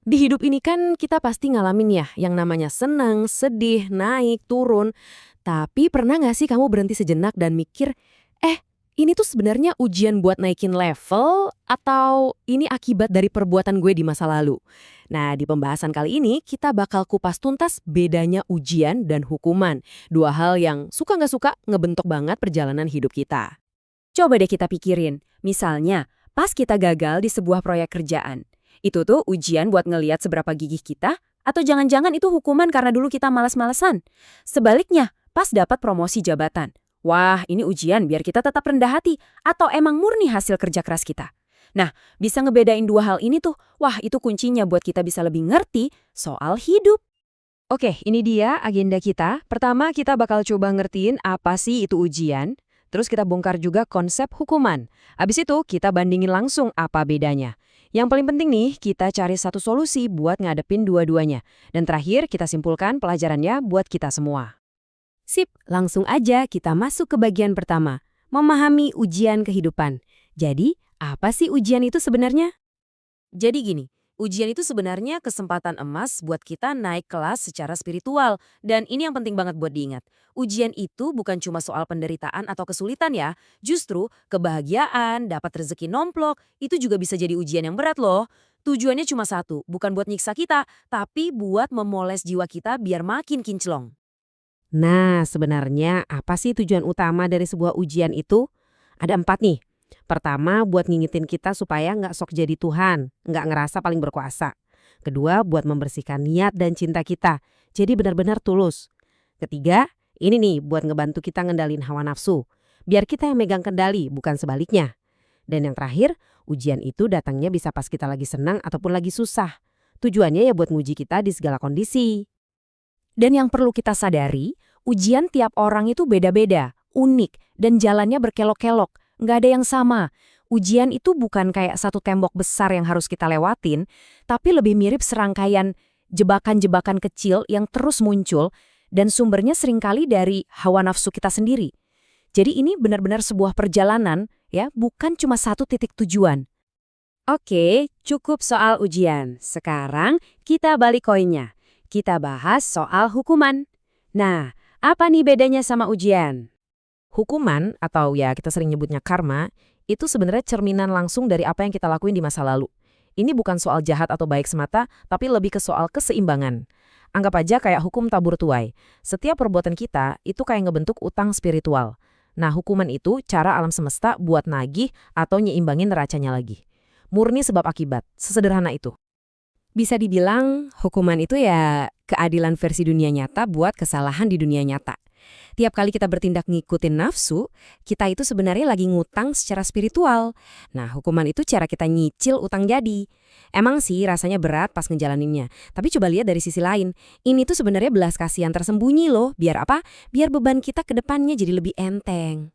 Di hidup ini kan kita pasti ngalamin ya yang namanya senang, sedih, naik, turun. Tapi pernah nggak sih kamu berhenti sejenak dan mikir, ini tuh sebenarnya ujian buat naikin level atau ini akibat dari perbuatan gue di masa lalu? Nah, di pembahasan kali ini kita bakal kupas tuntas bedanya ujian dan hukuman. Dua hal yang suka nggak suka ngebentuk banget perjalanan hidup kita. Coba deh kita pikirin, misalnya pas kita gagal di sebuah proyek kerjaan. Itu tuh ujian buat ngeliat seberapa gigih kita, atau jangan-jangan itu hukuman karena dulu kita malas-malesan. Sebaliknya, pas dapat promosi jabatan. Wah, ini ujian biar kita tetap rendah hati, atau emang murni hasil kerja keras kita. Nah, bisa ngebedain dua hal ini tuh, wah itu kuncinya buat kita bisa lebih ngerti soal hidup. Oke, ini dia agenda kita. Pertama, kita bakal coba ngertiin apa sih itu ujian. Terus kita bongkar juga konsep hukuman. Habis itu, kita bandingin langsung apa bedanya. Yang paling penting nih, kita cari satu solusi buat ngadepin dua-duanya. Dan terakhir, kita simpulkan pelajarannya buat kita semua. Sip, langsung aja kita masuk ke bagian pertama, memahami ujian kehidupan. Jadi, apa sih ujian itu sebenarnya? Jadi gini, ujian itu sebenarnya kesempatan emas buat kita naik kelas secara spiritual. Dan ini yang penting banget buat diingat. Ujian itu bukan cuma soal penderitaan atau kesulitan ya. Justru kebahagiaan, dapat rezeki nomplok, itu juga bisa jadi ujian yang berat loh. Tujuannya cuma satu, bukan buat nyiksa kita, tapi buat memoles jiwa kita biar makin kinclong. Nah, sebenarnya apa sih tujuan utama dari sebuah ujian itu? Ada 4 nih. Pertama, buat ngingetin kita supaya nggak sok jadi Tuhan, nggak ngerasa paling berkuasa. Kedua, buat membersihkan niat dan cinta kita, jadi benar-benar tulus. Ketiga, ini nih buat ngebantu kita ngendalin hawa nafsu, biar kita yang megang kendali, bukan sebaliknya. Dan yang terakhir, ujian itu datangnya bisa pas kita lagi senang ataupun lagi susah. Tujuannya ya buat nguji kita di segala kondisi. Dan yang perlu kita sadari, ujian tiap orang itu beda-beda, unik, dan jalannya berkelok-kelok. Nggak ada yang sama. Ujian itu bukan kayak satu tembok besar yang harus kita lewatin, tapi lebih mirip serangkaian jebakan-jebakan kecil yang terus muncul, dan sumbernya seringkali dari hawa nafsu kita sendiri. Jadi ini benar-benar sebuah perjalanan, ya, bukan cuma satu titik tujuan. Oke, cukup soal ujian. Sekarang kita balik koinnya. Kita bahas soal hukuman. Nah, apa nih bedanya sama ujian? Hukuman, atau ya kita sering nyebutnya karma, itu sebenarnya cerminan langsung dari apa yang kita lakuin di masa lalu. Ini bukan soal jahat atau baik semata, tapi lebih ke soal keseimbangan. Anggap aja kayak hukum tabur tuai. Setiap perbuatan kita itu kayak ngebentuk utang spiritual. Nah, hukuman itu cara alam semesta buat nagih atau nyeimbangin neracanya lagi. Murni sebab akibat, sesederhana itu. Bisa dibilang, hukuman itu ya keadilan versi dunia nyata buat kesalahan di dunia nyata. Tiap kali kita bertindak ngikutin nafsu, kita itu sebenarnya lagi ngutang secara spiritual. Nah, hukuman itu cara kita nyicil utang jadi. Emang sih rasanya berat pas ngejalaninnya. Tapi coba lihat dari sisi lain. Ini tuh sebenarnya belas kasihan tersembunyi loh. Biar apa? Biar beban kita ke depannya jadi lebih enteng.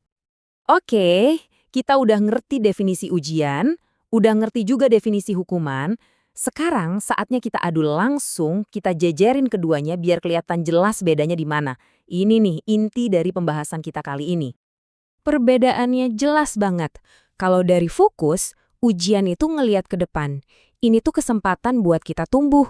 Oke, kita udah ngerti definisi ujian, udah ngerti juga definisi hukuman. Sekarang saatnya kita adu langsung, kita jejerin keduanya biar kelihatan jelas bedanya di mana. Ini nih inti dari pembahasan kita kali ini. Perbedaannya jelas banget. Kalau dari fokus, ujian itu ngeliat ke depan. Ini tuh kesempatan buat kita tumbuh.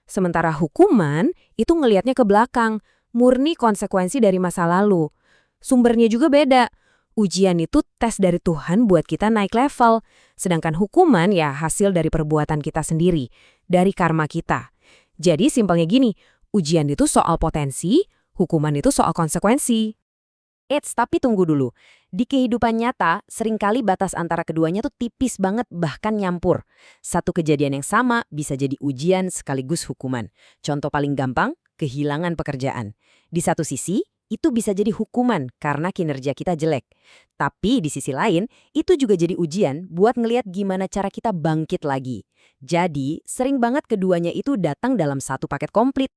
Sementara hukuman itu ngelihatnya ke belakang, murni konsekuensi dari masa lalu. Sumbernya juga beda. Ujian itu tes dari Tuhan buat kita naik level. Sedangkan hukuman ya hasil dari perbuatan kita sendiri, dari karma kita. Jadi simpelnya gini, ujian itu soal potensi, hukuman itu soal konsekuensi. Eits, tapi tunggu dulu. Di kehidupan nyata, seringkali batas antara keduanya tuh tipis banget bahkan nyampur. Satu kejadian yang sama bisa jadi ujian sekaligus hukuman. Contoh paling gampang, kehilangan pekerjaan. Di satu sisi, itu bisa jadi hukuman karena kinerja kita jelek. Tapi di sisi lain, itu juga jadi ujian buat ngelihat gimana cara kita bangkit lagi. Jadi, sering banget keduanya itu datang dalam satu paket komplit.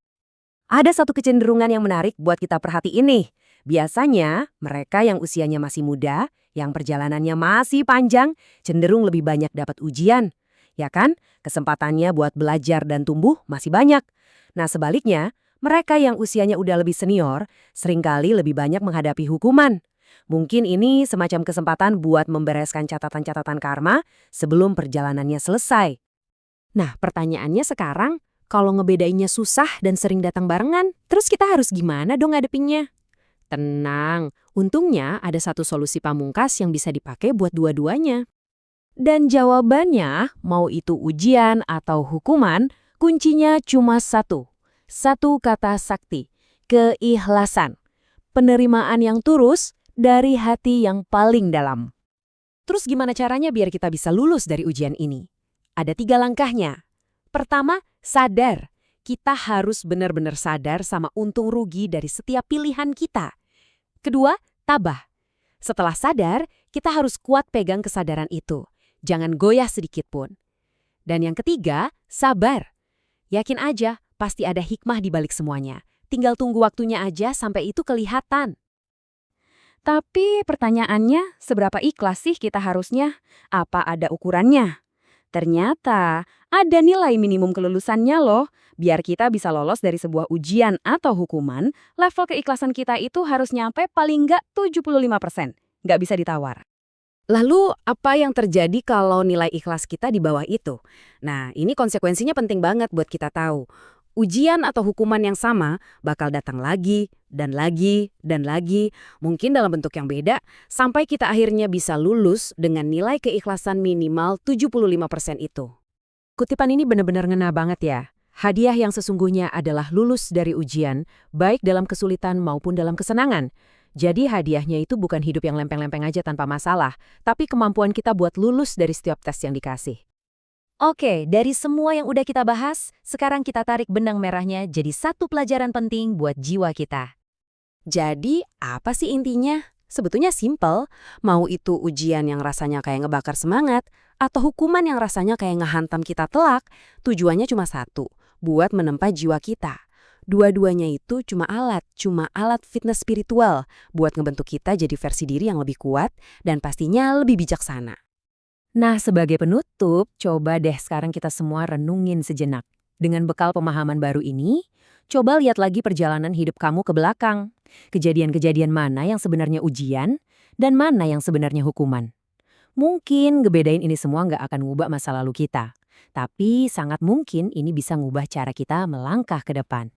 Ada satu kecenderungan yang menarik buat kita perhatiin nih. Biasanya, mereka yang usianya masih muda, yang perjalanannya masih panjang, cenderung lebih banyak dapat ujian. Ya kan? Kesempatannya buat belajar dan tumbuh masih banyak. Nah sebaliknya, mereka yang usianya udah lebih senior, seringkali lebih banyak menghadapi hukuman. Mungkin ini semacam kesempatan buat membereskan catatan-catatan karma sebelum perjalanannya selesai. Nah, pertanyaannya sekarang, kalau ngebedainnya susah dan sering datang barengan, terus kita harus gimana dong ngadepinnya? Tenang, untungnya ada satu solusi pamungkas yang bisa dipakai buat dua-duanya. Dan jawabannya, mau itu ujian atau hukuman, kuncinya cuma satu. Satu kata sakti, keikhlasan. Penerimaan yang tulus dari hati yang paling dalam. Terus gimana caranya biar kita bisa lulus dari ujian ini? Ada 3 langkahnya. Pertama, sadar. Kita harus benar-benar sadar sama untung rugi dari setiap pilihan kita. Kedua, tabah. Setelah sadar, kita harus kuat pegang kesadaran itu. Jangan goyah sedikit pun. Dan yang ketiga, sabar. Yakin aja, pasti ada hikmah di balik semuanya. Tinggal tunggu waktunya aja sampai itu kelihatan. Tapi pertanyaannya, seberapa ikhlas sih kita harusnya? Apa ada ukurannya? Ternyata ada nilai minimum kelulusannya loh. Biar kita bisa lolos dari sebuah ujian atau hukuman, level keikhlasan kita itu harus nyampe paling nggak 75%. Nggak bisa ditawar. Lalu, apa yang terjadi kalau nilai ikhlas kita di bawah itu? Nah, ini konsekuensinya penting banget buat kita tahu. Ujian atau hukuman yang sama bakal datang lagi, dan lagi, dan lagi, mungkin dalam bentuk yang beda, sampai kita akhirnya bisa lulus dengan nilai keikhlasan minimal 75% itu. Kutipan ini benar-benar ngena banget ya. Hadiah yang sesungguhnya adalah lulus dari ujian, baik dalam kesulitan maupun dalam kesenangan. Jadi hadiahnya itu bukan hidup yang lempeng-lempeng aja tanpa masalah, tapi kemampuan kita buat lulus dari setiap tes yang dikasih. Oke, dari semua yang udah kita bahas, sekarang kita tarik benang merahnya jadi satu pelajaran penting buat jiwa kita. Jadi, apa sih intinya? Sebetulnya simple, mau itu ujian yang rasanya kayak ngebakar semangat, atau hukuman yang rasanya kayak ngehantam kita telak, tujuannya cuma satu, buat menempa jiwa kita. Dua-duanya itu cuma alat fitness spiritual, buat ngebentuk kita jadi versi diri yang lebih kuat, dan pastinya lebih bijaksana. Nah, sebagai penutup, coba deh sekarang kita semua renungin sejenak. Dengan bekal pemahaman baru ini, coba lihat lagi perjalanan hidup kamu ke belakang. Kejadian-kejadian mana yang sebenarnya ujian, dan mana yang sebenarnya hukuman. Mungkin ngebedain ini semua nggak akan ngubah masa lalu kita. Tapi sangat mungkin ini bisa ngubah cara kita melangkah ke depan.